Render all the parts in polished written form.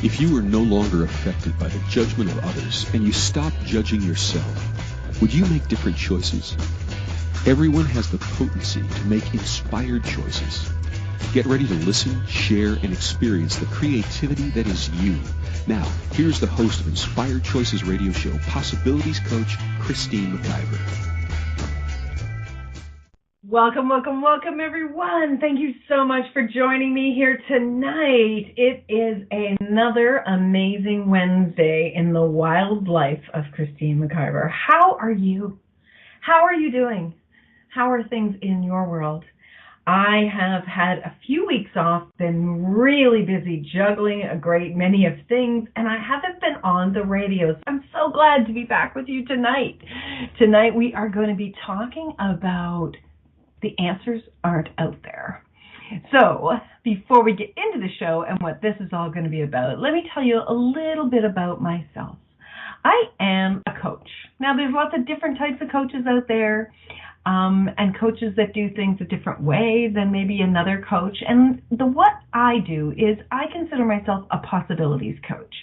If you were no longer affected by the judgment of others and you stopped judging yourself, would you make different choices? Everyone has the potency to make inspired choices. Get ready to listen, share, and experience the creativity that is you. Now, here's the host of Inspired Choices Radio Show, Possibilities Coach, Christine McIver. Welcome, welcome, welcome, everyone. Thank you so much for joining me here tonight. It is another amazing Wednesday in the wild life of Christine McIver. How are you? How are you doing? How are things in your world? I have had a few weeks off, been really busy juggling a great many of things, and I haven't been on the radio. So I'm so glad to be back with you tonight. Tonight we are going to be talking about the answers aren't out there. So before we get into the show and what this is all going to be about, let me tell you a little bit about myself. I am a coach. Now, there's lots of different types of coaches out there, and coaches that do things a different way than maybe another coach. And what I do is I consider myself a possibilities coach.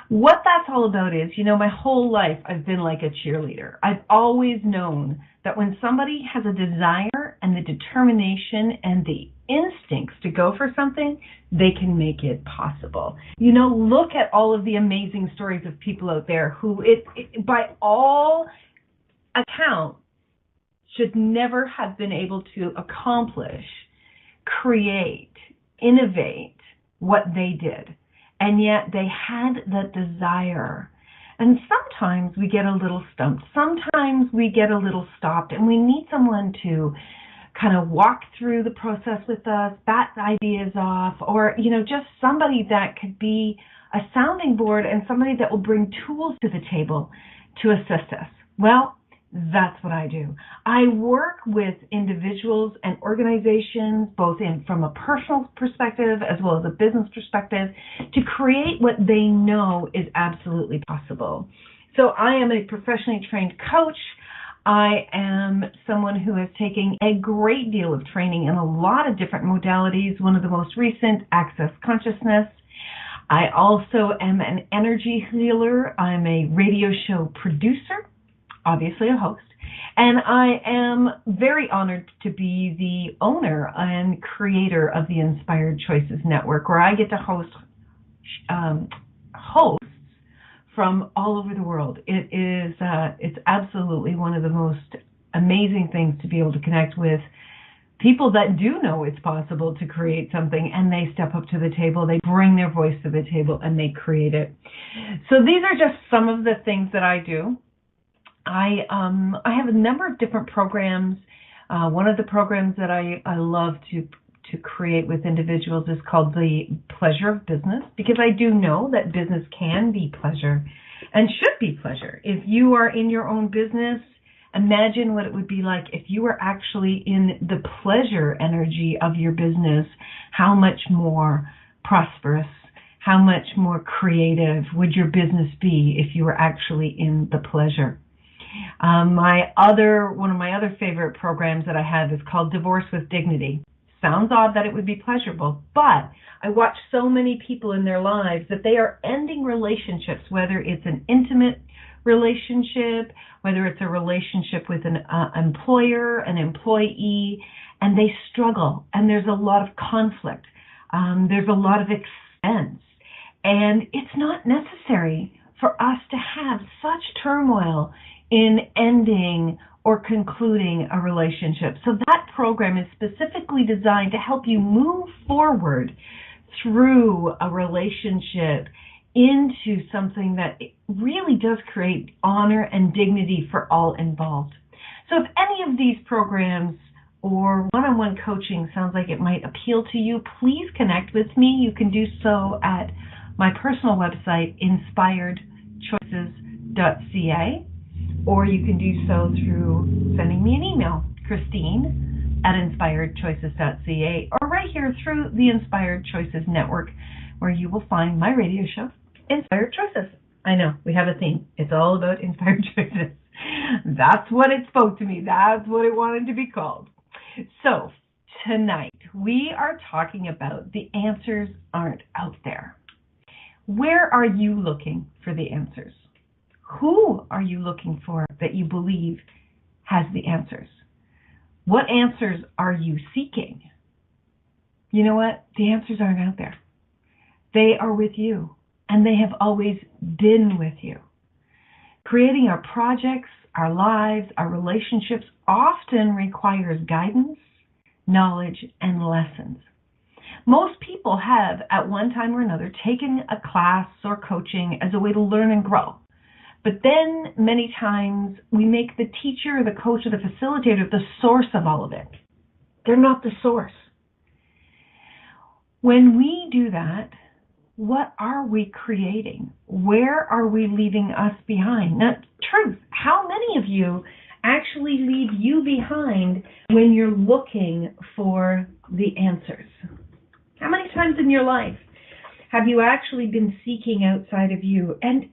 What that's all about is, my whole life I've been like a cheerleader. I've always known that when somebody has a desire and the determination and the instincts to go for something, they can make it possible. Look at all of the amazing stories of people out there who, by all accounts, should never have been able to accomplish, create, innovate what they did. And yet they had that desire. And sometimes we get a little stumped. Sometimes we get a little stopped, and we need someone to kind of walk through the process with us, bat ideas off, or, just somebody that could be a sounding board and somebody that will bring tools to the table to assist us. Well, that's what I do. I work with individuals and organizations, both from a personal perspective as well as a business perspective, to create what they know is absolutely possible. So I am a professionally trained coach. I am someone who has taken a great deal of training in a lot of different modalities. One of the most recent, Access Consciousness. I also am an energy healer. I'm a radio show producer, obviously a host, and I am very honored to be the owner and creator of the Inspired Choices Network, where I get to host hosts from all over the world. It's absolutely one of the most amazing things to be able to connect with people that do know it's possible to create something, and they step up to the table, they bring their voice to the table, and they create it. So these are just some of the things that I do. I have a number of different programs. One of the programs that I love to create with individuals is called the Pleasure of Business, because I do know that business can be pleasure and should be pleasure. If you are in your own business, imagine what it would be like if you were actually in the pleasure energy of your business. How much more prosperous, how much more creative would your business be if you were actually in the pleasure? One of my other favorite programs that I have is called Divorce with Dignity. Sounds odd that it would be pleasurable, but I watch so many people in their lives that they are ending relationships, whether it's an intimate relationship, whether it's a relationship with an employer, an employee, and they struggle, and there's a lot of conflict. There's a lot of expense, and it's not necessary for us to have such turmoil in ending or concluding a relationship. So that program is specifically designed to help you move forward through a relationship into something that really does create honor and dignity for all involved. So if any of these programs or one-on-one coaching sounds like it might appeal to you, please connect with me. You can do so at my personal website, inspiredchoices.ca. or you can do so through sending me an email, Christine@inspiredchoices.ca, or right here through the Inspired Choices Network, where you will find my radio show, Inspired Choices. I know, we have a theme. It's all about inspired choices. That's what it spoke to me. That's what it wanted to be called. So tonight we are talking about the answers aren't out there. Where are you looking for the answers? Who are you looking for that you believe has the answers? What answers are you seeking? You know what? The answers aren't out there. They are with you, and they have always been with you. Creating our projects, our lives, our relationships often requires guidance, knowledge, and lessons. Most people have, at one time or another, taken a class or coaching as a way to learn and grow. But then, many times, we make the teacher, the coach, or the facilitator the source of all of it. They're not the source. When we do that, what are we creating? Where are we leaving us behind? Now, truth, how many of you actually leave you behind when you're looking for the answers? How many times in your life have you actually been seeking outside of you? And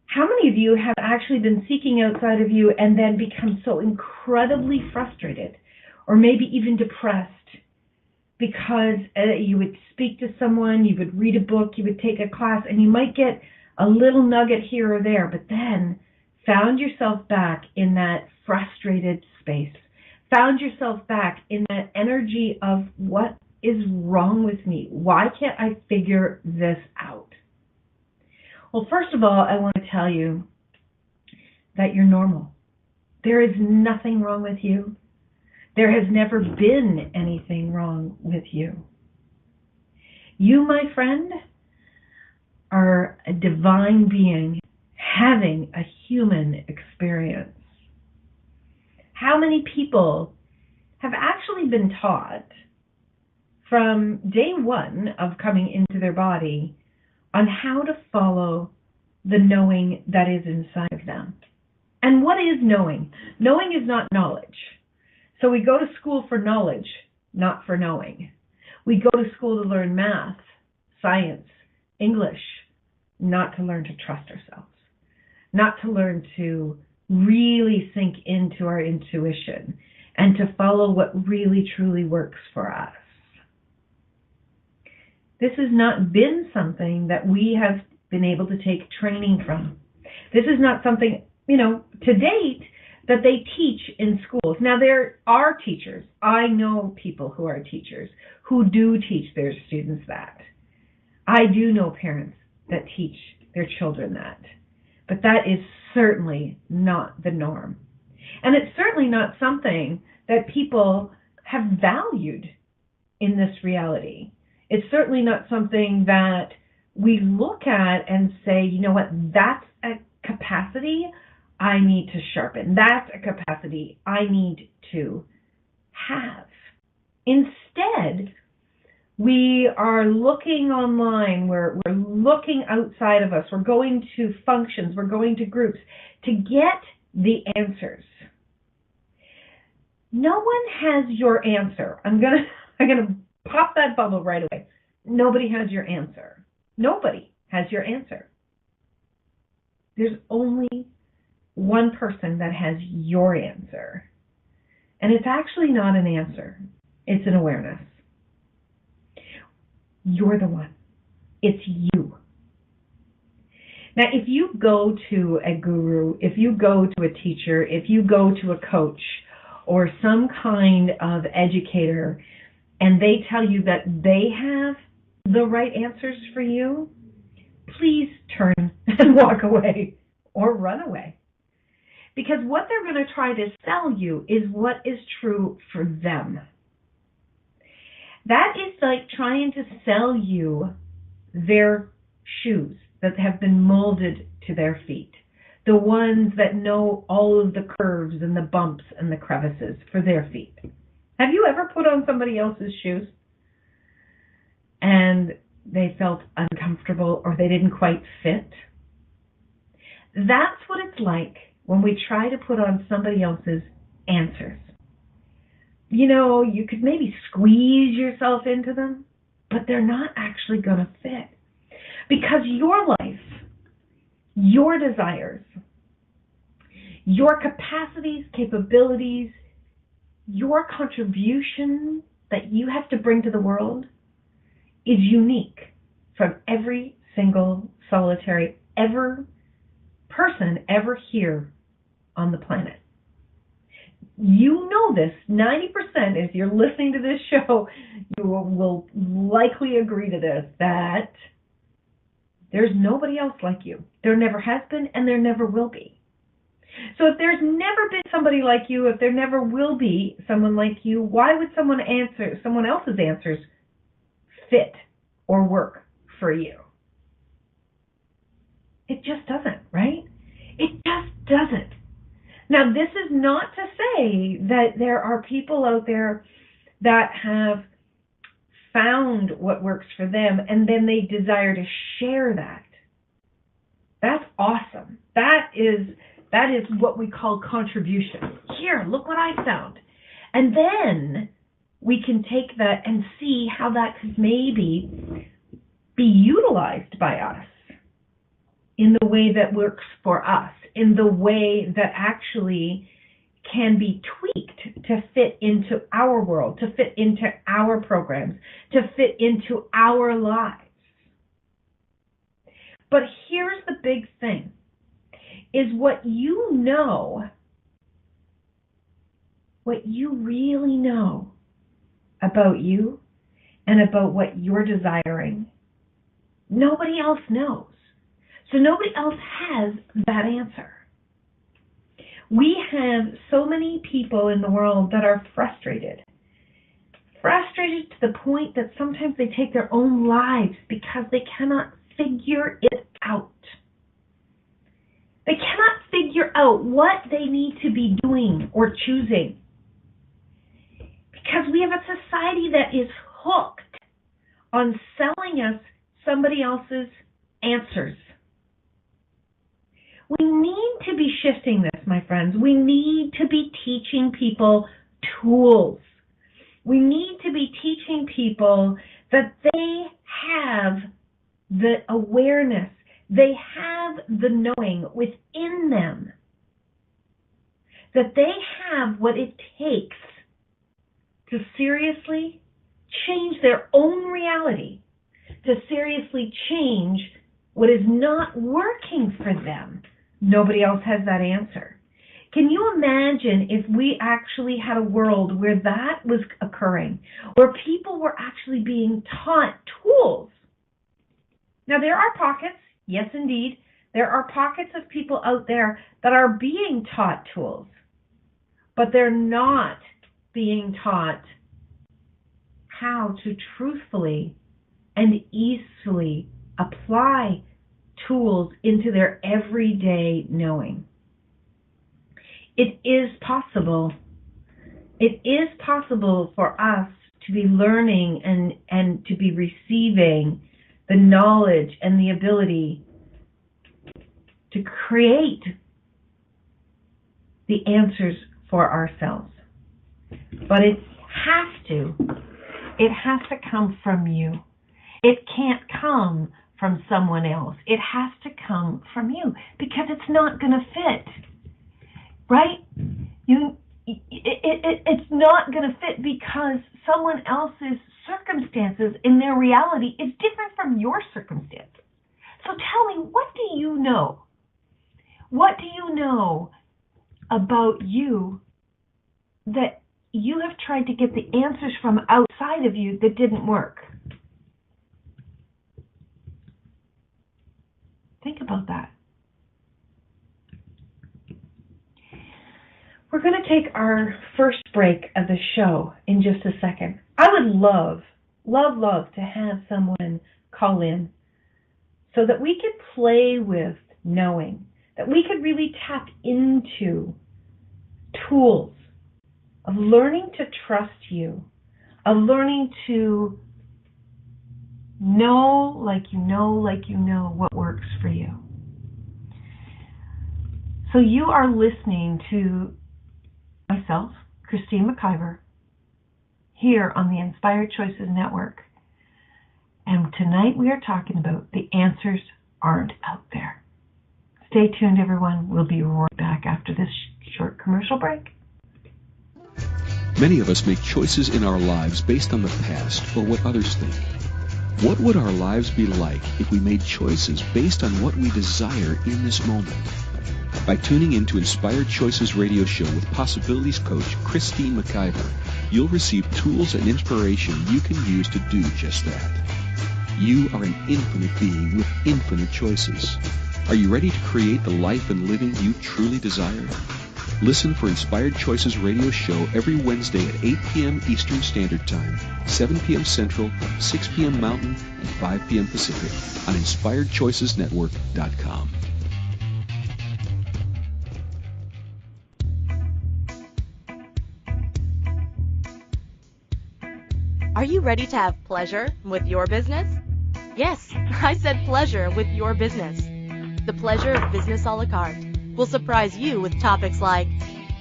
how many of you have actually been seeking outside of you and then become so incredibly frustrated or maybe even depressed because you would speak to someone, you would read a book, you would take a class, and you might get a little nugget here or there, but then found yourself back in that frustrated space, found yourself back in that energy of what is wrong with me? Why can't I figure this out? Well, first of all, I want to tell you that you're normal. There is nothing wrong with you. There has never been anything wrong with you. You, my friend, are a divine being having a human experience. How many people have actually been taught from day one of coming into their body on how to follow the knowing that is inside of them? And what is knowing? Knowing is not knowledge. So we go to school for knowledge, not for knowing. We go to school to learn math, science, English, not to learn to trust ourselves, not to learn to really sink into our intuition and to follow what really truly works for us. This has not been something that we have been able to take training from. This is not something, to date, that they teach in schools. Now, there are teachers. I know people who are teachers who do teach their students that. I do know parents that teach their children that. But that is certainly not the norm. And it's certainly not something that people have valued in this reality. It's certainly not something that we look at and say, you know what, that's a capacity I need to sharpen. That's a capacity I need to have. Instead, we are looking online, we're looking outside of us, we're going to functions, we're going to groups to get the answers. No one has your answer. I'm gonna pop that bubble right away. Nobody has your answer. Nobody has your answer. There's only one person that has your answer. And it's actually not an answer. It's an awareness. You're the one. It's you. Now, if you go to a guru, if you go to a teacher, if you go to a coach or some kind of educator, and they tell you that they have the right answers for you, please turn and walk away or run away. Because what they're going to try to sell you is what is true for them. That is like trying to sell you their shoes that have been molded to their feet. The ones that know all of the curves and the bumps and the crevices for their feet. Have you ever put on somebody else's shoes and they felt uncomfortable or they didn't quite fit? That's what it's like when we try to put on somebody else's answers. You could maybe squeeze yourself into them, but they're not actually going to fit. Because your life, your desires, your capacities, capabilities, your contribution that you have to bring to the world is unique from every single, solitary person ever here on the planet. You know this. 90%, if you're listening to this show, you will likely agree to this, that there's nobody else like you. There never has been, and there never will be. So if there's never been somebody like you, if there never will be someone like you, why would someone else's answers fit or work for you? It just doesn't, right? It just doesn't. Now, this is not to say that there are people out there that have found what works for them and then they desire to share that. That's awesome. That is what we call contribution. Here, look what I found. And then we can take that and see how that could maybe be utilized by us in the way that works for us, in the way that actually can be tweaked to fit into our world, to fit into our programs, to fit into our lives. But here's the big thing, is what you know, what you really know about you and about what you're desiring, nobody else knows. So nobody else has that answer. We have so many people in the world that are frustrated to the point that sometimes they take their own lives because they cannot figure it out. They cannot figure out what they need to be doing or choosing. Because we have a society that is hooked on selling us somebody else's answers. We need to be shifting this, my friends. We need to be teaching people tools. We need to be teaching people that they have the awareness, they have the knowing within them, that they have what it takes to seriously change their own reality, to seriously change what is not working for them. Nobody else has that answer. Can you imagine if we actually had a world where that was occurring, where people were actually being taught tools? Now, there are pockets, yes, indeed, there are pockets of people out there that are being taught tools, but they're not being taught how to truthfully and easily apply tools into their everyday knowing. It is possible. It is possible for us to be learning and to be receiving the knowledge and the ability to create the answers for ourselves. But it has to come from you. It can't come from someone else. It has to come from you because it's not going to fit, right? It's not going to fit because someone else's circumstances in their reality is different from your circumstances. So tell me, what do you know? What do you know about you that you have tried to get the answers from outside of you that didn't work? Think about that. We're going to take our first break of the show in just a second. I would love to have someone call in so that we could play with knowing, that we could really tap into tools of learning to trust you, of learning to know like you know what works for you. So you are listening to myself, Christine McIver, here on the Inspired Choices Network. And tonight we are talking about the answers aren't out there. Stay tuned, everyone. We'll be right back after this short commercial break. Many of us make choices in our lives based on the past or what others think. What would our lives be like if we made choices based on what we desire in this moment? By tuning in to Inspired Choices radio show with Possibilities Coach Christine McIver, you'll receive tools and inspiration you can use to do just that. You are an infinite being with infinite choices. Are you ready to create the life and living you truly desire? Listen for Inspired Choices radio show every Wednesday at 8 p.m. Eastern Standard Time, 7 p.m. Central, 6 p.m. Mountain, and 5 p.m. Pacific on InspiredChoicesNetwork.com. Are you ready to have pleasure with your business? Yes, I said pleasure with your business. The pleasure of business a la carte will surprise you with topics like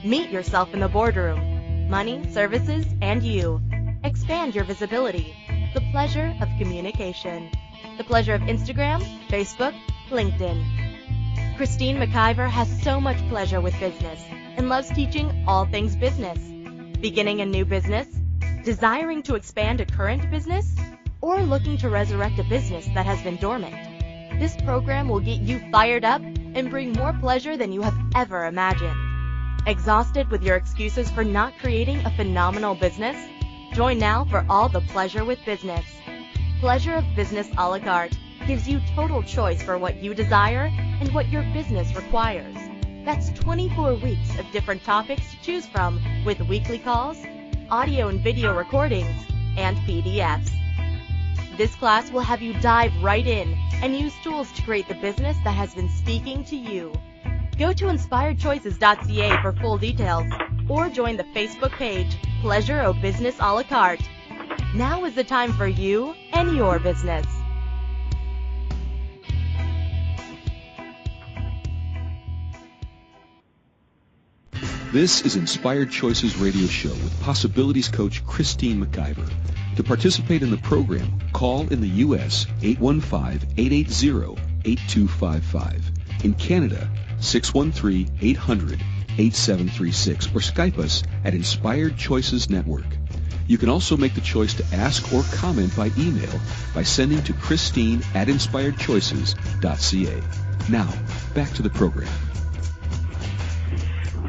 meet yourself in the boardroom, money, services, and you. Expand your visibility. The pleasure of communication. The pleasure of Instagram, Facebook, LinkedIn. Christine McIver has so much pleasure with business and loves teaching all things business. Beginning a new business? Desiring to expand a current business? Or looking to resurrect a business that has been dormant? This program will get you fired up and bring more pleasure than you have ever imagined. Exhausted with your excuses for not creating a phenomenal business? Join now for all the pleasure with business. Pleasure of Business a la carte gives you total choice for what you desire and what your business requires. That's 24 weeks of different topics to choose from with weekly calls, audio and video recordings, and PDFs. This class will have you dive right in and use tools to create the business that has been speaking to you. Go to inspiredchoices.ca for full details or join the Facebook page, Pleasure of Business a la carte. Now is the time for you and your business. This is Inspired Choices radio show with Possibilities Coach Christine McIver. To participate in the program, call in the U.S. 815-880-8255. In Canada, 613-800-8736 or Skype us at Inspired Choices Network. You can also make the choice to ask or comment by email by sending to Christine@InspiredChoices.ca. Now, back to the program.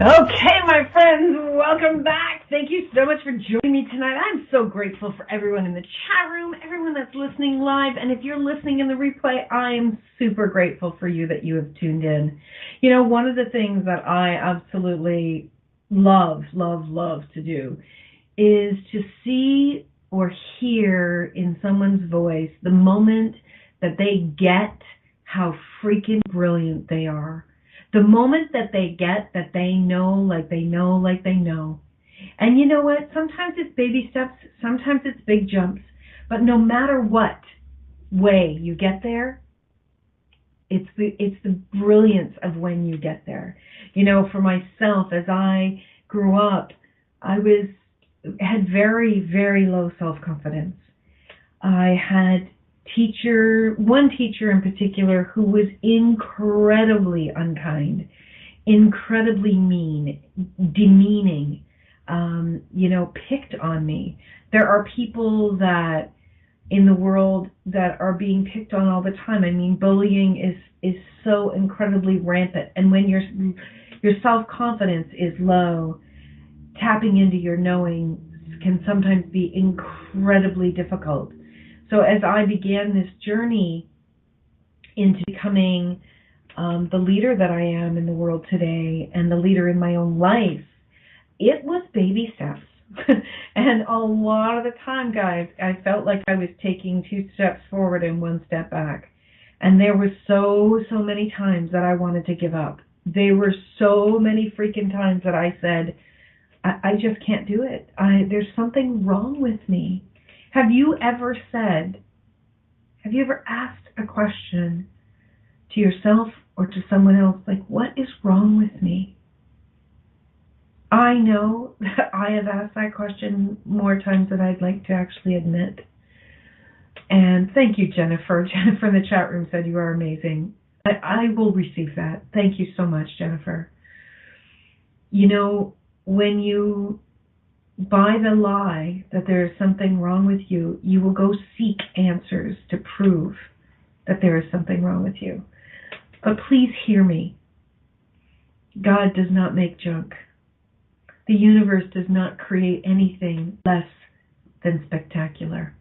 Okay, my friends, welcome back. Thank you so much for joining me tonight. I'm so grateful for everyone in the chat room, everyone that's listening live, and if you're listening in the replay, I am super grateful for you that you have tuned in. You know, one of the things that I absolutely love to do is to see or hear in someone's voice the moment that they get how freaking brilliant they are. The moment that they get that they know, like they know, like they know. And you know what? Sometimes it's baby steps, sometimes it's big jumps. But no matter what way you get there, it's the brilliance of when you get there. You know, for myself, as I grew up, I had very, very low self-confidence. I had one teacher in particular who was incredibly unkind, incredibly mean, demeaning, picked on me. There are people that in the world that are being picked on all the time. I mean, bullying is so incredibly rampant. And when your self-confidence is low, tapping into your knowing can sometimes be incredibly difficult. So as I began this journey into becoming the leader that I am in the world today and the leader in my own life, it was baby steps. And a lot of the time, guys, I felt like I was taking 2 steps forward and 1 step back. And there were so many times that I wanted to give up. There were so many freaking times that I said, I just can't do it. There's something wrong with me. Have you ever asked a question to yourself or to someone else, like, what is wrong with me? I know that I have asked that question more times than I'd like to actually admit. And thank you, Jennifer. Jennifer in the chat room said you are amazing. I will receive that. Thank you so much, Jennifer. You know, when you by the lie that there is something wrong with you, you will go seek answers to prove that there is something wrong with you. But please hear me. God does not make junk. The universe does not create anything less than spectacular.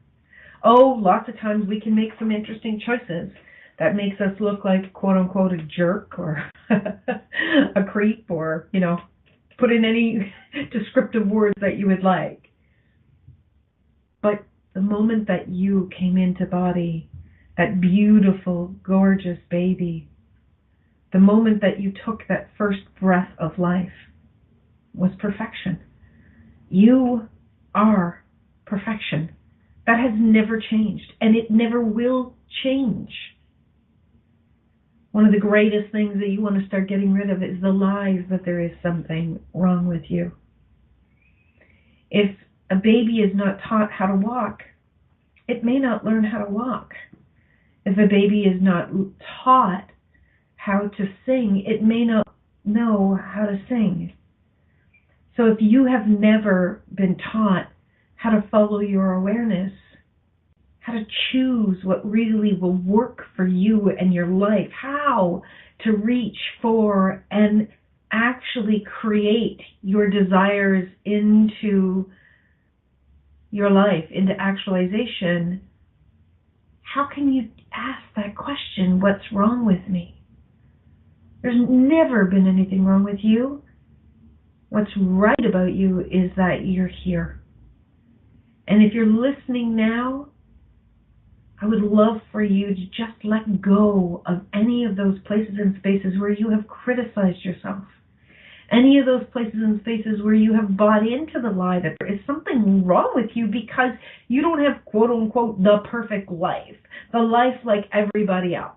Oh, lots of times we can make some interesting choices that makes us look like, quote unquote, a jerk or a creep, or, put in any descriptive words that you would like. But the moment that you came into body, that beautiful, gorgeous baby, the moment that you took that first breath of life was perfection. You are perfection. That has never changed, and it never will change. One of the greatest things that you want to start getting rid of is the lies that there is something wrong with you. If a baby is not taught how to walk, it may not learn how to walk. If a baby is not taught how to sing, it may not know how to sing. So if you have never been taught how to follow your awareness, how to choose what really will work for you and your life, how to reach for and actually create your desires into your life, into actualization, how can you ask that question, what's wrong with me? There's never been anything wrong with you. What's right about you is that you're here. And if you're listening now, I would love for you to just let go of any of those places and spaces where you have criticized yourself. Any of those places and spaces where you have bought into the lie that there is something wrong with you because you don't have, quote unquote, the perfect life. The life like everybody else.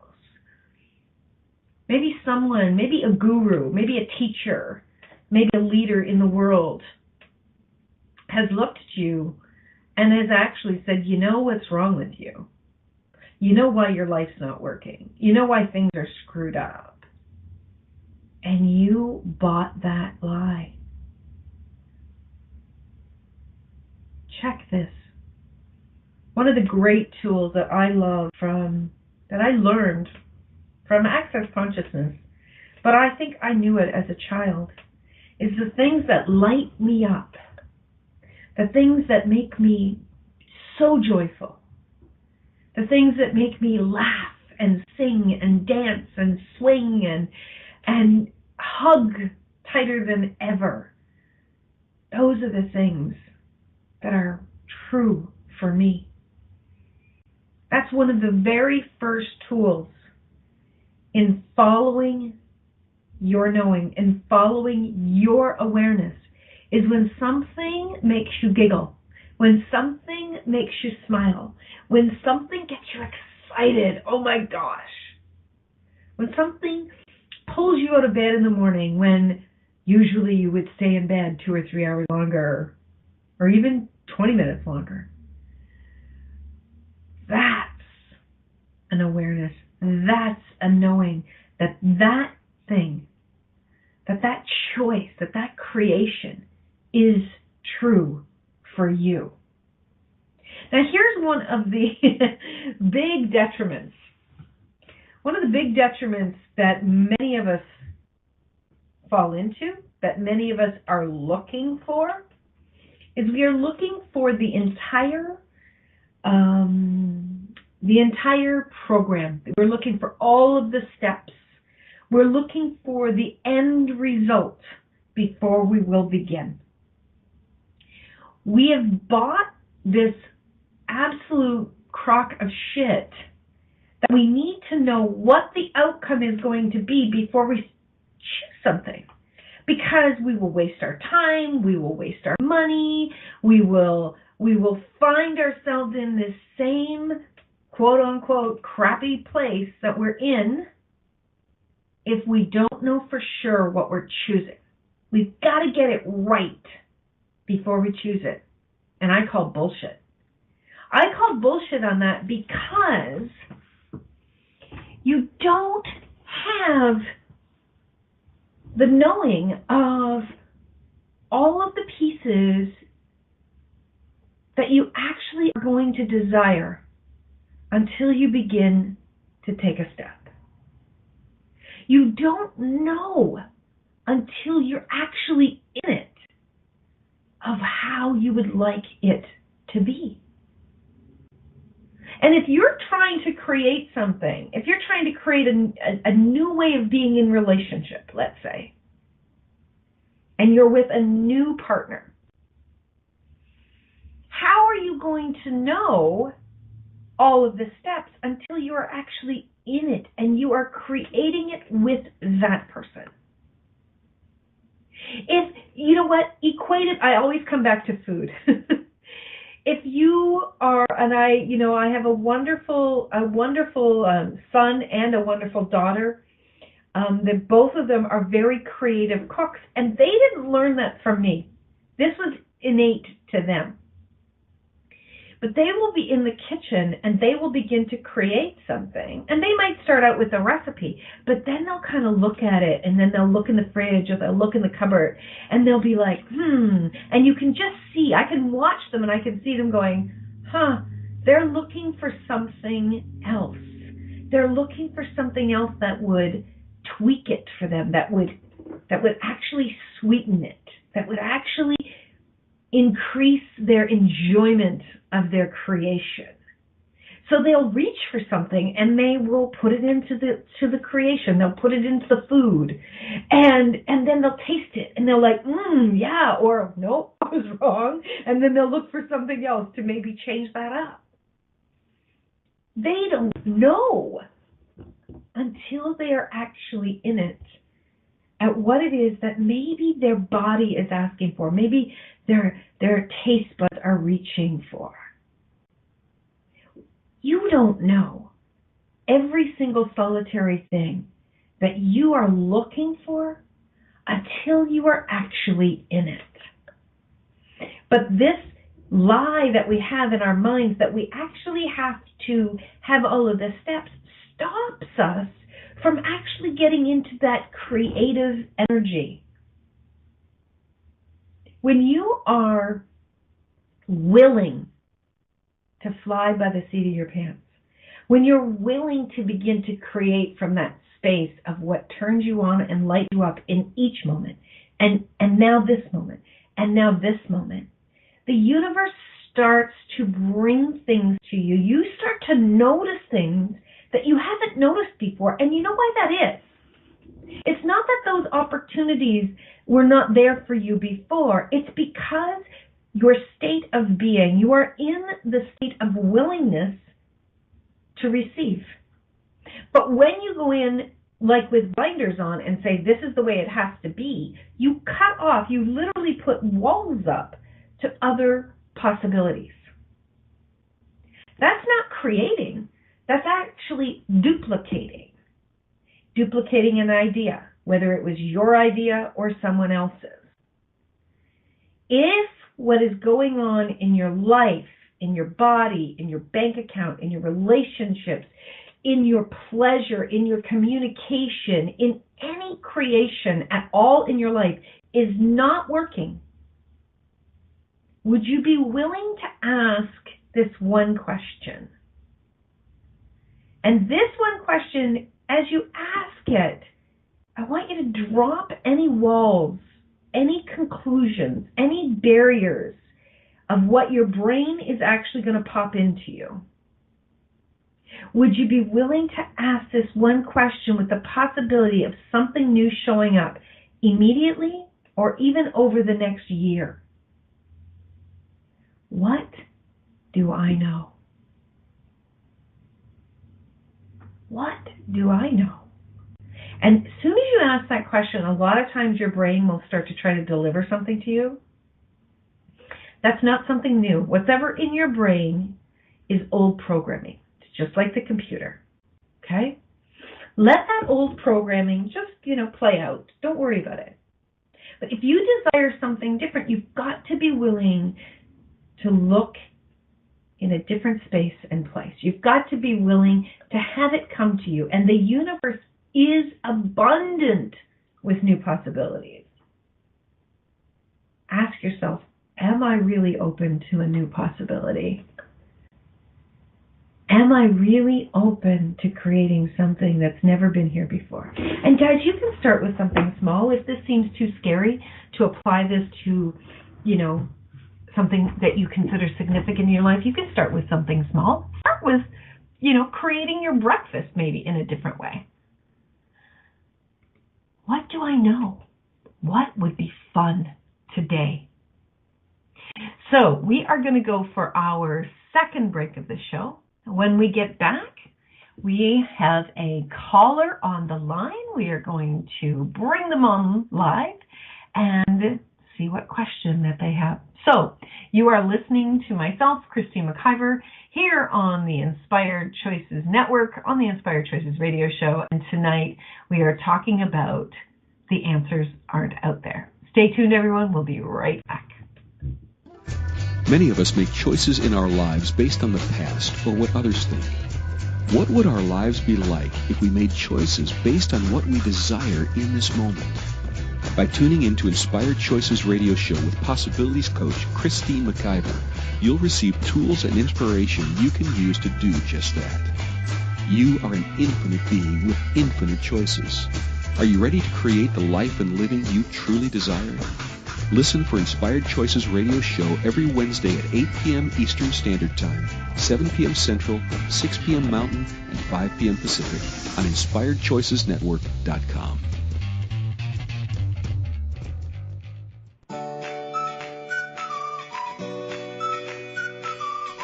Maybe someone, maybe a guru, maybe a teacher, maybe a leader in the world has looked at you and has actually said, you know what's wrong with you. You know why your life's not working. You know why things are screwed up. And you bought that lie. Check this. One of the great tools that I love that I learned from Access Consciousness, but I think I knew it as a child, is the things that light me up. The things that make me so joyful. The things that make me laugh and sing and dance and swing and hug tighter than ever. Those are the things that are true for me. That's one of the very first tools in following your knowing, in following your awareness, is when something makes you giggle, when something makes you smile, when something gets you excited, oh my gosh, when something pulls you out of bed in the morning when usually you would stay in bed 2 or 3 hours longer, or even 20 minutes longer. That's an awareness. That's a knowing that that thing, that choice, that creation is true for you. Now here's one of the big detriments. One of the big detriments that many of us fall into, that many of us are looking for, is we are looking for the entire program. We're looking for all of the steps. We're looking for the end result before we will begin. We have bought this absolute crock of shit that we need to know what the outcome is going to be before we choose something. Because we will waste our time, we will waste our money, we will find ourselves in this same quote-unquote crappy place that we're in if we don't know for sure what we're choosing. We've got to get it right before we choose it. And I call bullshit. I call bullshit on that because you don't have the knowing of all of the pieces that you actually are going to desire until you begin to take a step. You don't know until you're actually in it of how you would like it to be. And if you're trying to create something, if you're trying to create a new way of being in relationship, let's say, and you're with a new partner, how are you going to know all of the steps until you are actually in it and you are creating it with that person? If, you know what, I always come back to food. If you are, and I have a wonderful son and a wonderful daughter. That both of them are very creative cooks, and they didn't learn that from me. This was innate to them. But they will be in the kitchen and they will begin to create something. And they might start out with a recipe, but then they'll kind of look at it, and then they'll look in the fridge or they'll look in the cupboard, and they'll be like, and you can just see, I can watch them and I can see them going, they're looking for something else. They're looking for something else that would tweak it for them, that would actually sweeten it, that would actually increase their enjoyment of their creation. So they'll reach for something and they will put it into the creation. They'll put it into the food, and then they'll taste it and they're like, yeah, or nope, I was wrong. And then they'll look for something else to maybe change that up. They don't know until they are actually in it at what it is that maybe their body is asking for, maybe their taste buds are reaching for. You don't know every single solitary thing that you are looking for until you are actually in it. But this lie that we have in our minds that we actually have to have all of the steps stops us from actually getting into that creative energy. When you are willing to fly by the seat of your pants, when you're willing to begin to create from that space of what turns you on and lights you up in each moment, and now this moment, and now this moment, the universe starts to bring things to you. You start to notice things that you haven't noticed before. And you know why that is? It's not that those opportunities were not there for you before. It's because your state of being, you are in the state of willingness to receive. But when you go in like with blinders on and say, this is the way it has to be, you cut off, you literally put walls up to other possibilities. That's not creating. That's actually duplicating an idea, whether it was your idea or someone else's. If what is going on in your life, in your body, in your bank account, in your relationships, in your pleasure, in your communication, in any creation at all in your life is not working, would you be willing to ask this one question? And this one question, as you ask it, I want you to drop any walls, any conclusions, any barriers of what your brain is actually going to pop into you. Would you be willing to ask this one question with the possibility of something new showing up immediately or even over the next year? What do I know? What do I know? And as soon as you ask that question, a lot of times your brain will start to try to deliver something to you. That's not something new. Whatever in your brain is old programming. It's just like the computer. Okay? Let that old programming just, play out. Don't worry about it. But if you desire something different, you've got to be willing to look in a different space and place. You've got to be willing to have it come to you. And the universe is abundant with new possibilities. Ask yourself, am I really open to a new possibility? Am I really open to creating something that's never been here before? And guys, you can start with something small. If this seems too scary to apply this to, something that you consider significant in your life, you can start with something small. Start with, creating your breakfast maybe in a different way. What do I know? What would be fun today? So we are going to go for our second break of the show. When we get back, we have a caller on the line. We are going to bring them on live and see what question that they have. So you are listening to myself, Christine McIver, here on the Inspired Choices Network, on the Inspired Choices radio show. And tonight we are talking about the answers aren't out there. Stay tuned, everyone. We'll be right back. Many of us make choices in our lives based on the past or what others think. What would our lives be like if we made choices based on what we desire in this moment? By tuning in to Inspired Choices radio show with Possibilities Coach Christine McIver, you'll receive tools and inspiration you can use to do just that. You are an infinite being with infinite choices. Are you ready to create the life and living you truly desire? Listen for Inspired Choices radio show every Wednesday at 8 p.m. Eastern Standard Time, 7 p.m. Central, 6 p.m. Mountain, and 5 p.m. Pacific on InspiredChoicesNetwork.com.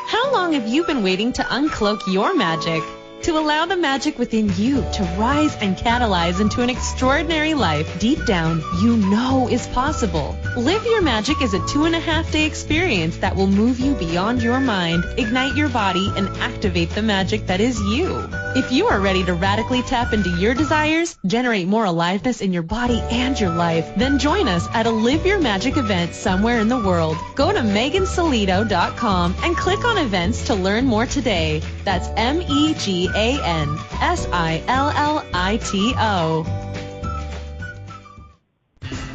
How long have you been waiting to uncloak your magic? To allow the magic within you to rise and catalyze into an extraordinary life deep down you know is possible. Live Your Magic is a 2.5-day experience that will move you beyond your mind, ignite your body, and activate the magic that is you. If you are ready to radically tap into your desires, generate more aliveness in your body and your life, then join us at a Live Your Magic event somewhere in the world. Go to megansillito.com and click on events to learn more today. That's MEGANSILLITO.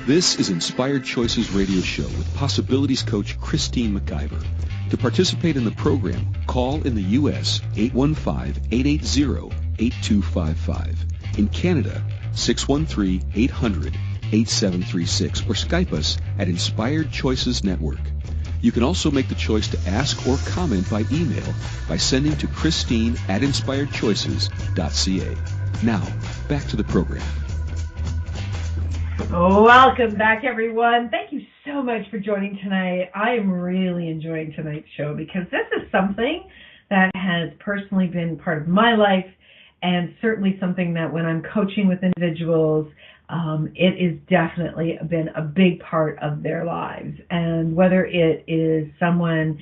This is Inspired Choices radio show with Possibilities Coach Christine McIver. To participate in the program, call in the U.S. 815-880-8255. In Canada, 613-800-8736 or Skype us at Inspired Choices Network. You can also make the choice to ask or comment by email by sending to Christine@InspiredChoices.ca. Now, back to the program. Welcome back, everyone. Thank you so much for joining tonight. I am really enjoying tonight's show because this is something that has personally been part of my life and certainly something that when I'm coaching with individuals, it has definitely been a big part of their lives. And whether it is someone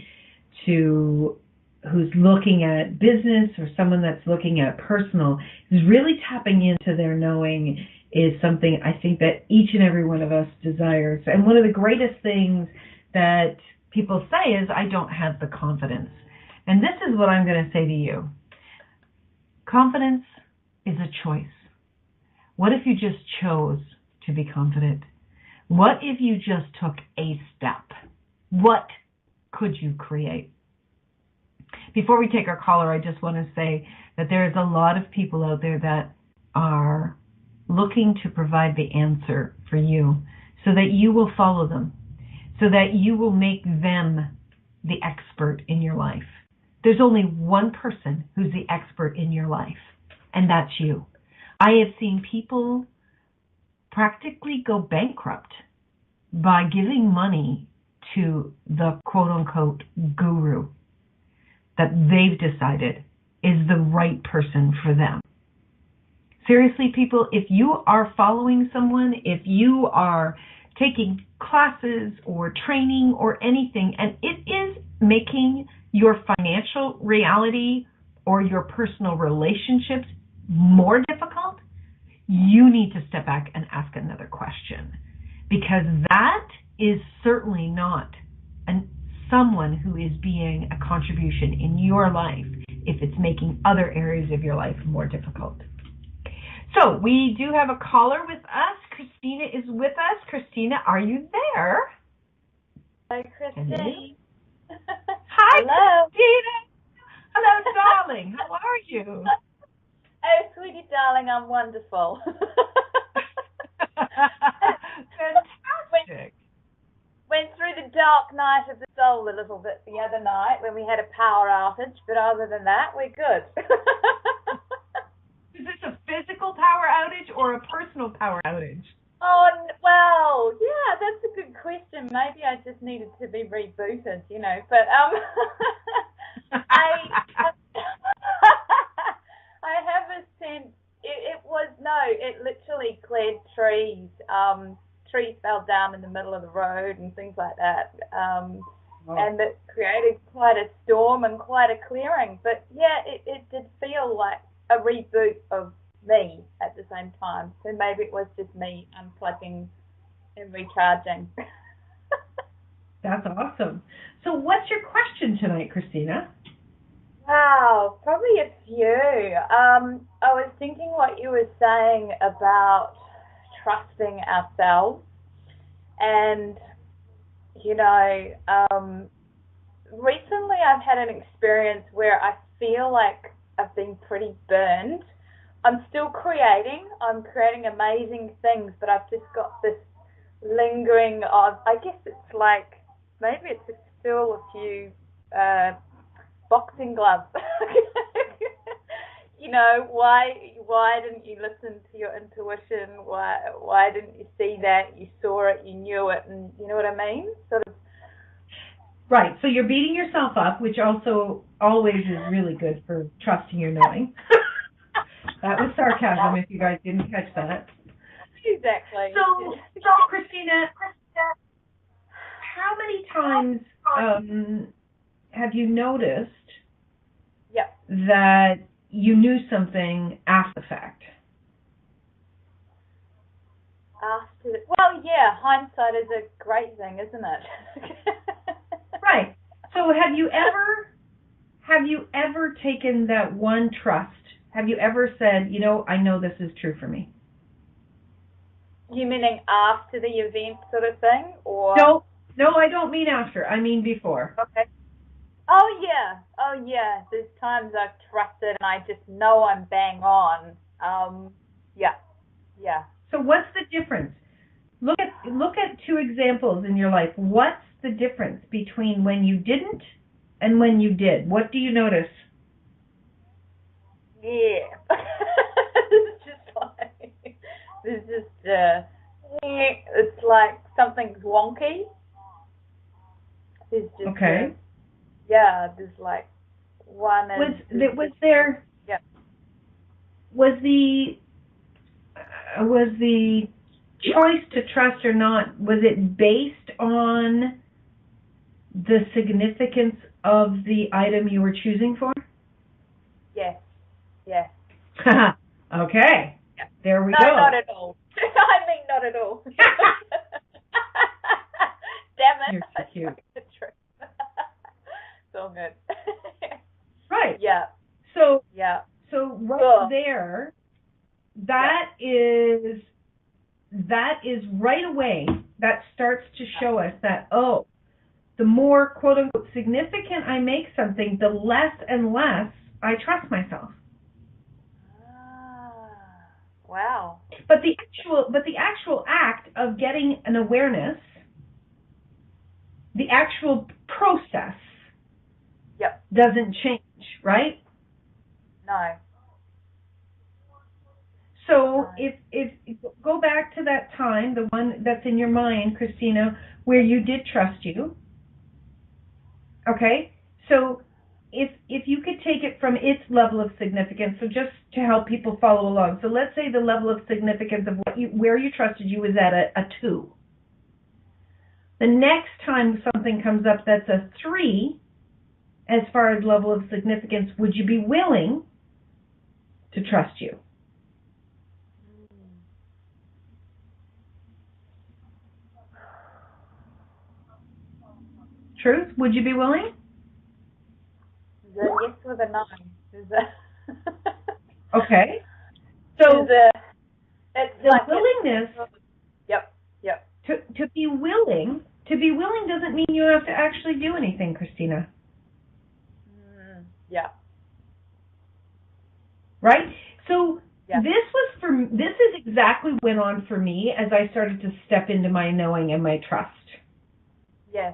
who's looking at business or someone that's looking at personal, is really tapping into their knowing is something I think that each and every one of us desires. And one of the greatest things that people say is, I don't have the confidence. And this is what I'm going to say to you. Confidence is a choice. What if you just chose to be confident? What if you just took a step? What could you create? Before we take our caller, I just want to say that there is a lot of people out there that are looking to provide the answer for you so that you will follow them, so that you will make them the expert in your life. There's only one person who's the expert in your life, and that's you. I have seen people practically go bankrupt by giving money to the quote-unquote guru that they've decided is the right person for them. Seriously, people, if you are following someone, if you are taking classes or training or anything, and it is making your financial reality or your personal relationships more difficult, you need to step back and ask another question. Because that is certainly not someone who is being a contribution in your life if it's making other areas of your life more difficult. So we do have a caller with us. Christina is with us. Christina, are you there? Hi, Christine. Hi, Hello. Christina. Hello, darling. How are you? Oh, sweetie darling, I'm wonderful. Fantastic. Went through the dark night of the soul a little bit the other night when we had a power outage, but other than that, we're good. Is this a physical power outage or a personal power outage? Oh, well, yeah, that's a good question. Maybe I just needed to be rebooted, but I have a sense, it literally cleared trees. Trees fell down in the middle of the road and things like that. And it created quite a storm and quite a clearing. But yeah, it did feel like a reboot of me at the same time. So maybe it was just me unplugging and recharging. That's awesome. So what's your question tonight, Christina? Wow, probably a few. I was thinking what you were saying about trusting ourselves, and recently I've had an experience where I feel like I've been pretty burned. I'm still creating. I'm creating amazing things, but I've just got this lingering of, I guess it's like, maybe it's still a few boxing gloves. Why didn't you listen to your intuition? Why didn't you see that? You saw it, you knew it, and you know what I mean? Sort of. Right. So you're beating yourself up, which also always is really good for trusting your knowing. That was sarcasm if you guys didn't catch that. Exactly. So Christina, how many times have you noticed that you knew something after the fact? Well, yeah, hindsight is a great thing, isn't it? Right. So have you ever taken that one trust? Have you ever said, I know this is true for me? You meaning after the event sort of thing, or? No, I don't mean after. I mean before. Okay. Oh yeah. There's times I've trusted and I just know I'm bang on. Yeah. So what's the difference? Look at two examples in your life. What's the difference between when you didn't and when you did? What do you notice? Yeah. It's like something's wonky. It's just okay. There's like one. Was there? Yeah. Was the choice to trust or not? Was it based on the significance of the item you were choosing for? Yes. Yes. Okay. Yeah. There we no, go. No, not at all. I mean, not at all. Damn it. You're so cute. It's all good. Right. Yeah. So right cool. there, that is right away, that starts to show us that, the more quote-unquote significant I make something, the less and less I trust myself. Wow. But the actual act of getting an awareness, the actual process doesn't change, right? No. So if go back to that time, the one that's in your mind, Christina, where you did trust you. Okay? So if you could take it from its level of significance, so just to help people follow along. So let's say the level of significance of where you trusted you was at a 2. The next time something comes up that's a 3, as far as level of significance, would you be willing to trust you? Truth? Would you be willing? Is a yes with a 9. Okay. So it's the like willingness Yep. to be willing to be willing doesn't mean you have to actually do anything, Christina. Yeah. Right? So Yeah. this is exactly what went on for me as I started to step into my knowing and my trust. Yes.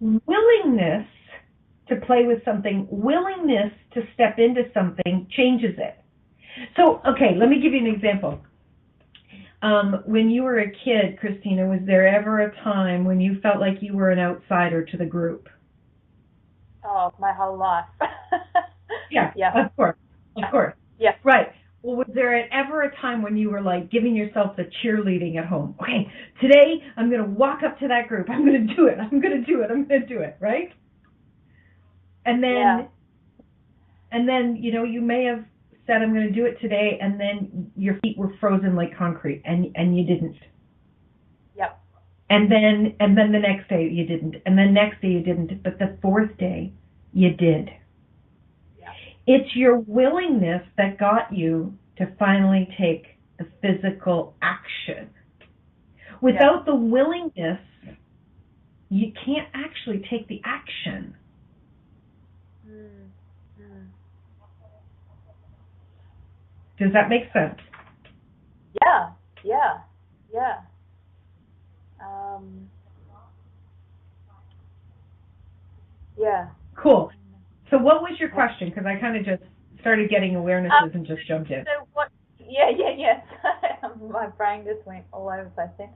Willingness to play with something, willingness to step into something changes it. So, okay, let me give you an example. When you were a kid, Christina, was there ever a time when you felt like you were an outsider to the group? Oh, my whole life. Yeah, Yeah. Of course. Yeah. Right. Well, was there ever a time when you were like giving yourself the cheerleading at home? Okay, today I'm going to walk up to that group. I'm going to do it. I'm going to do it. I'm going to do it. Right? And then, you know, you may have said, I'm going to do it today, and then your feet were frozen like concrete, and you didn't. Yep. And then the next day you didn't, and then next day you didn't, but the fourth day you did. Yeah. It's your willingness that got you to finally take the physical action. Without the willingness, you can't actually take the action. Does that make sense? Yeah. Yeah. Cool. So what was your question? Because I kind of just started getting awarenesses and just jumped in. So what? Yeah. My brain just went all over the place then.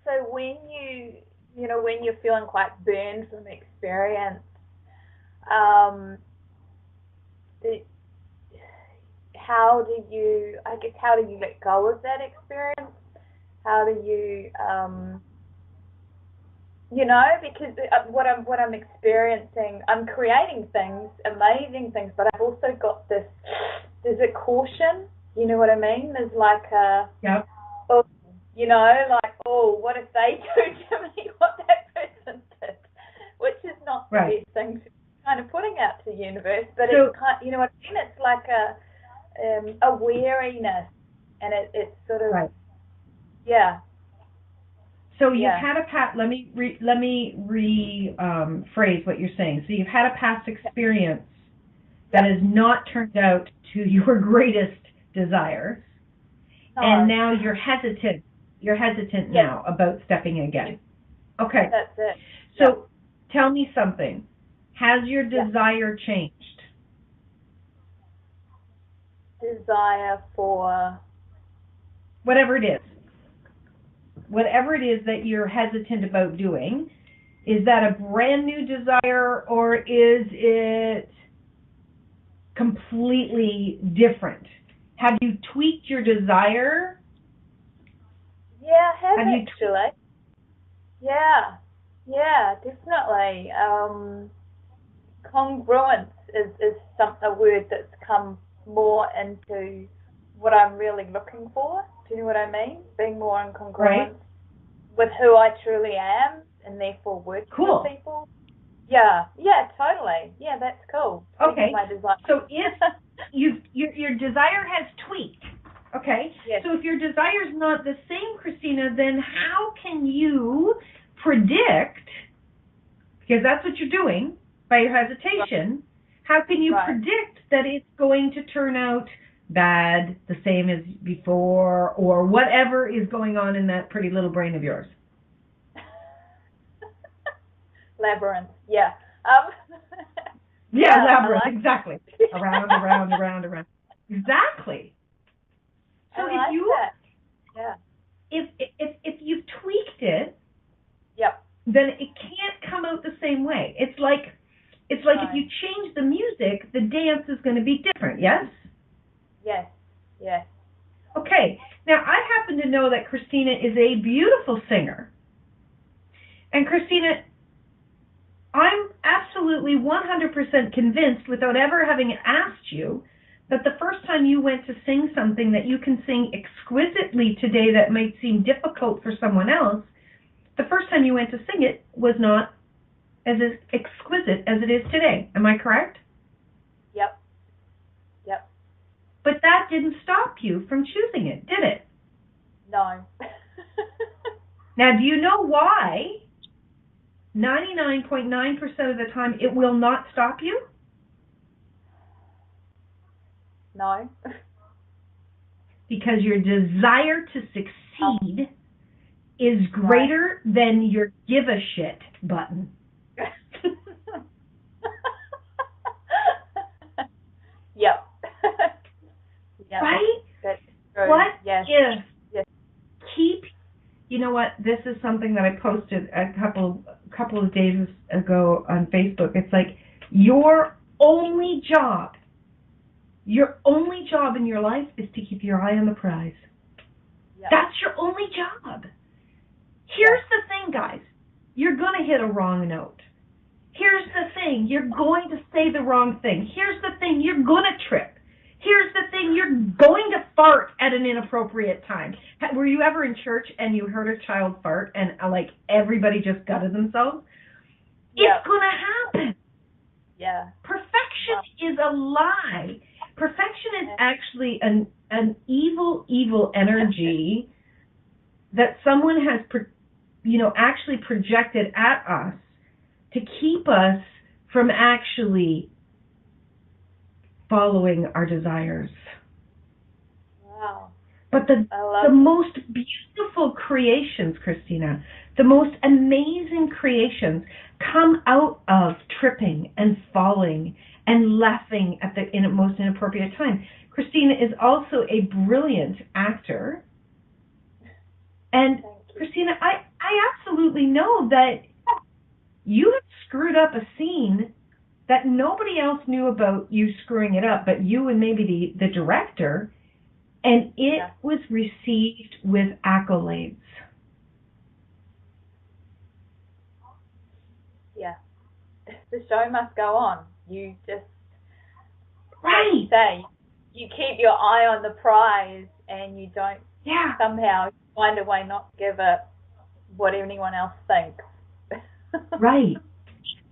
So when when you're feeling quite burned from the experience, how do you let go of that experience? How do you, because what I'm experiencing, I'm creating things, amazing things, but I've also got there's a caution, you know what I mean? There's like a, what if they do to me what that person did? Which is not the best thing to kind of putting out to the universe, but it's kind, you know what I mean? It's like a wariness, and it's sort of, So you've had let me rephrase what you're saying. So you've had a past experience that has not turned out to your greatest desires, and now you're hesitant. You're hesitant now about stepping again. Okay. That's it. So tell me something. Has your desire changed? Desire for? Whatever it is. Whatever it is that you're hesitant about doing, is that a brand new desire, or is it completely different? Have you tweaked your desire? Yeah, have actually. Yeah, definitely. Congruence is a word that's come more into what I'm really looking for. Do you know what I mean? Being more in congruence with who I truly am, and therefore working with people. Yeah, totally. Yeah, that's cool. Okay. My desire. So if your desire has tweaked, okay? Yes. So if your desire is not the same, Christina, then how can you predict, because that's what you're doing by your hesitation, how can you predict that it's going to turn out bad, the same as before, or whatever is going on in that pretty little brain of yours? Labyrinth, yeah. Labyrinth, exactly. Around. Exactly. So if you've tweaked it, then it can't come out the same way. It's like if you change the music, the dance is going to be different, yes? Yes. Okay. Now, I happen to know that Christina is a beautiful singer. And Christina, I'm absolutely 100% convinced, without ever having asked you, that the first time you went to sing something that you can sing exquisitely today that might seem difficult for someone else, the first time you went to sing it was not as exquisite as it is today. Am I correct? Yep. But that didn't stop you from choosing it, did it? No. Now, do you know why 99.9% of the time it will not stop you? No. Because your desire to succeed is greater than your give a shit button. Yep. Yep. Right? That's true. What yes. if Yes. keep, you know what, this is something that I posted a couple of days ago on Facebook. It's like your only job in your life is to keep your eye on the prize. Yep. That's your only job. Here's the thing, guys. You're going to hit a wrong note. Here's the thing. You're going to say the wrong thing. Here's the thing. You're going to trip. Here's the thing. You're going to fart at an inappropriate time. Were you ever in church and you heard a child fart and like everybody just gutted themselves? It's going to happen. Yeah. Perfection is a lie. Perfection is actually an evil energy that someone has, actually projected at us to keep us from actually following our desires. Wow. But the most beautiful creations, Christina, the most amazing creations come out of tripping and falling and laughing at the most inappropriate time. Christina is also a brilliant actor. And Christina, I absolutely know that you have screwed up a scene that nobody else knew about you screwing it up, but you and maybe the director, and it was received with accolades. Yeah. The show must go on. You just, like you say, you keep your eye on the prize and you don't somehow find a way not to give it what anyone else thinks. Right.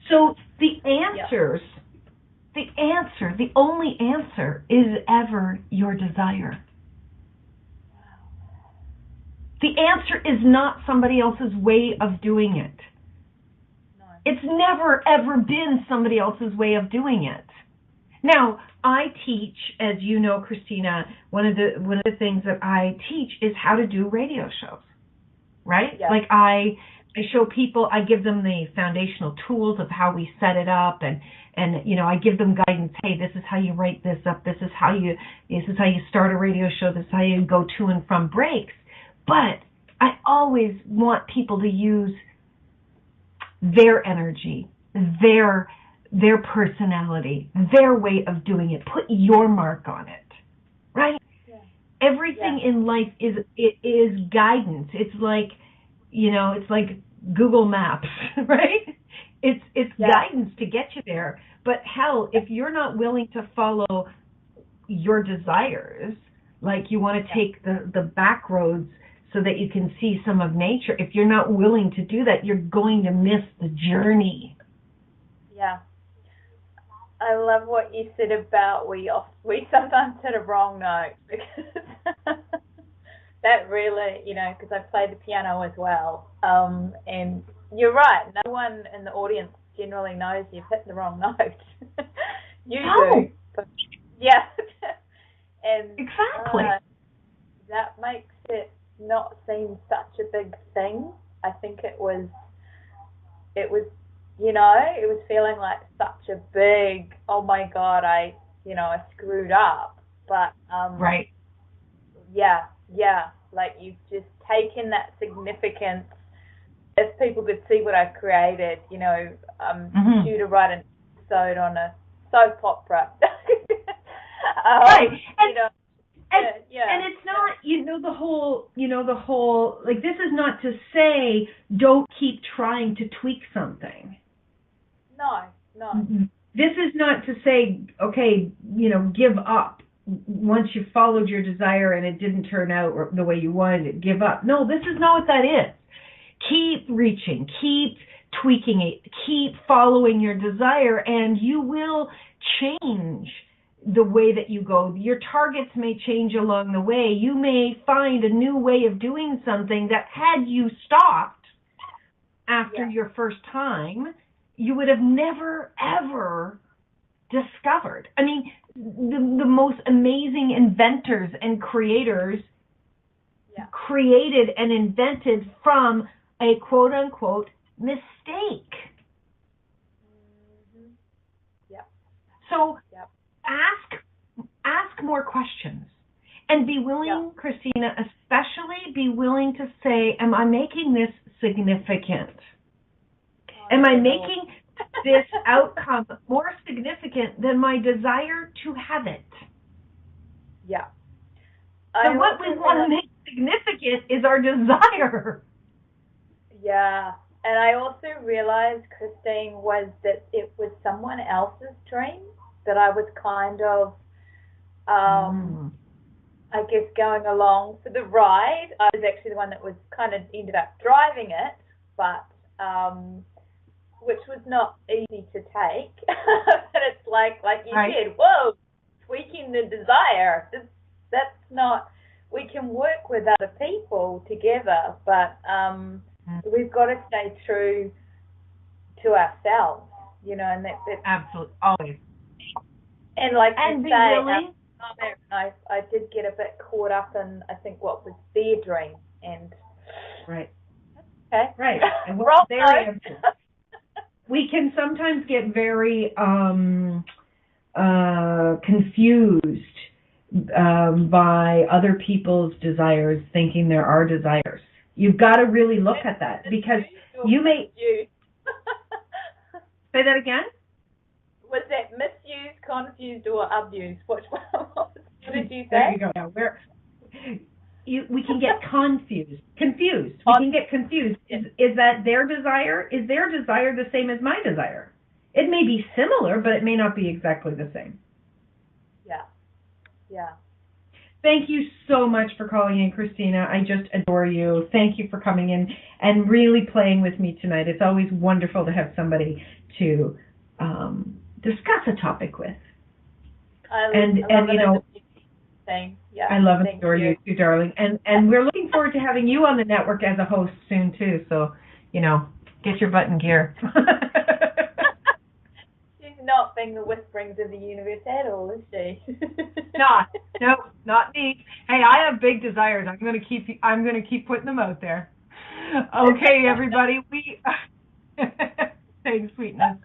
So the answers, the only answer is ever your desire. The answer is not somebody else's way of doing it. No. It's never, ever been somebody else's way of doing it. Now, I teach, as you know, Christina, one of the things that I teach is how to do radio shows, right? Yeah. Like I show people, I give them the foundational tools of how we set it up, and I give them guidance. Hey, this is how you write this up. This is how you start a radio show. This is how you go to and from breaks. But I always want people to use their energy, their personality, their way of doing it. Put your mark on it, right? Yeah. Everything in life is guidance. It's like, it's like Google Maps, right? It's guidance to get you there. But hell, if you're not willing to follow your desires, like you want to take the back roads so that you can see some of nature, if you're not willing to do that, you're going to miss the journey. Yeah. I love what you said about we sometimes hit a wrong note, because that really, because I play the piano as well, and you're right, no one in the audience generally knows you've hit the wrong note. You do. But, yeah. And exactly. That makes it not seem such a big thing. I think it was feeling like such a big, oh my God, I screwed up. But, right. Yeah, like you've just taken that significance. If people could see what I created, due to write an episode on a soap opera. Right. And and it's not, the whole, like, this is not to say don't keep trying to tweak something. No. This is not to say, okay, give up. Once you followed your desire and it didn't turn out the way you wanted it, give up. No, this is not what that is. Keep reaching, keep tweaking it, keep following your desire, and you will change. the way that you go. Your targets may change along the way. You may find a new way of doing something that had you stopped after your first time, you would have never, ever discovered. I mean, the most amazing inventors and creators created and invented from a quote-unquote mistake. Mm-hmm. Yep. So ask more questions. And be willing, Christina, especially be willing to say, am I making this significant? Am I making this outcome more significant than my desire to have it? Yeah. So what we want to make significant is our desire. Yeah. And I also realized, Christine, was that it was someone else's dream that I was kind of, I guess, going along for the ride. I was actually the one that was kind of ended up driving it, but which was not easy to take. But it's like you said, whoa, tweaking the desire. That's not. We can work with other people together, but we've got to stay true to ourselves, you know, and that's absolutely always. And like and you be say, willing. I did get a bit caught up in, I think, what was their dream, and right, and we can sometimes get very confused by other people's desires, thinking they're our desires. You've got to really look at that, because you may say that again. Was that misused, confused, or abused? What did you say? There you go. Yeah, we can get confused. We can get confused. Is that their desire? Is their desire the same as my desire? It may be similar, but it may not be exactly the same. Yeah. Thank you so much for calling in, Christina. I just adore you. Thank you for coming in and really playing with me tonight. It's always wonderful to have somebody to discuss a topic with. I love you know, I love and adore you too, darling. And we're looking forward to having you on the network as a host soon too. So, you know, get your butt in gear. She's not being the whisperings of the universe at all, is she? Not me. Hey, I have big desires. I'm gonna keep putting them out there. Okay, everybody. Thanks, sweetness.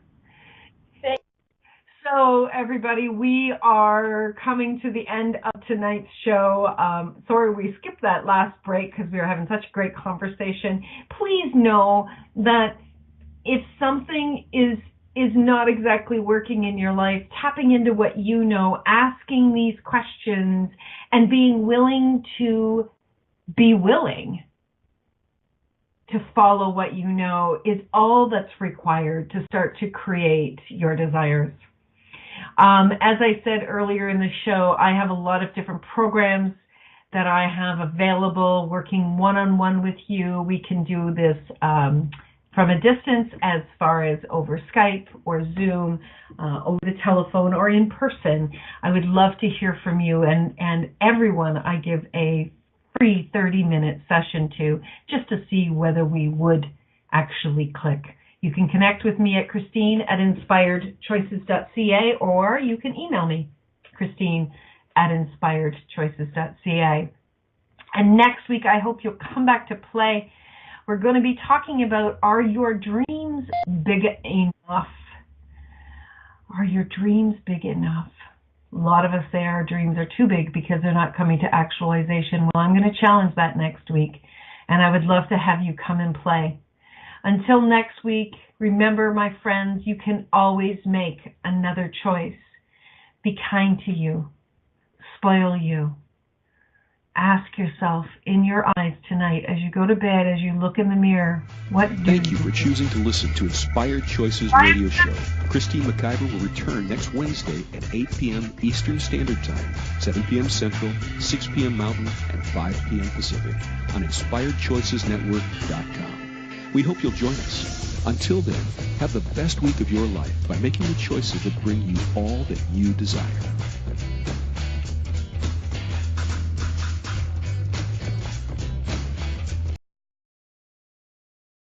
So, everybody, we are coming to the end of tonight's show. Sorry we skipped that last break because we were having such a great conversation. Please know that if something is not exactly working in your life, tapping into what you know, asking these questions, and being willing to be willing to follow what you know is all that's required to start to create your desires. As I said earlier in the show, I have a lot of different programs that I have available, working one-on-one with you. We can do this from a distance, as far as over Skype or Zoom, over the telephone or in person. I would love to hear from you, and everyone I give a free 30-minute session to, just to see whether we would actually click. You can connect with me at Christine@inspiredchoices.ca, or you can email me, Christine@inspiredchoices.ca. And next week, I hope you'll come back to play. We're going to be talking about, are your dreams big enough? Are your dreams big enough? A lot of us say our dreams are too big because they're not coming to actualization. Well, I'm going to challenge that next week, and I would love to have you come and play. Until next week, remember, my friends, you can always make another choice. Be kind to you. Spoil you. Ask yourself in your eyes tonight, as you go to bed, as you look in the mirror, Thank you for choosing to listen to Inspired Choices Radio Show. Christine McIver will return next Wednesday at 8 p.m. Eastern Standard Time, 7 p.m. Central, 6 p.m. Mountain, and 5 p.m. Pacific on InspiredChoicesNetwork.com. We hope you'll join us. Until then, have the best week of your life by making the choices that bring you all that you desire.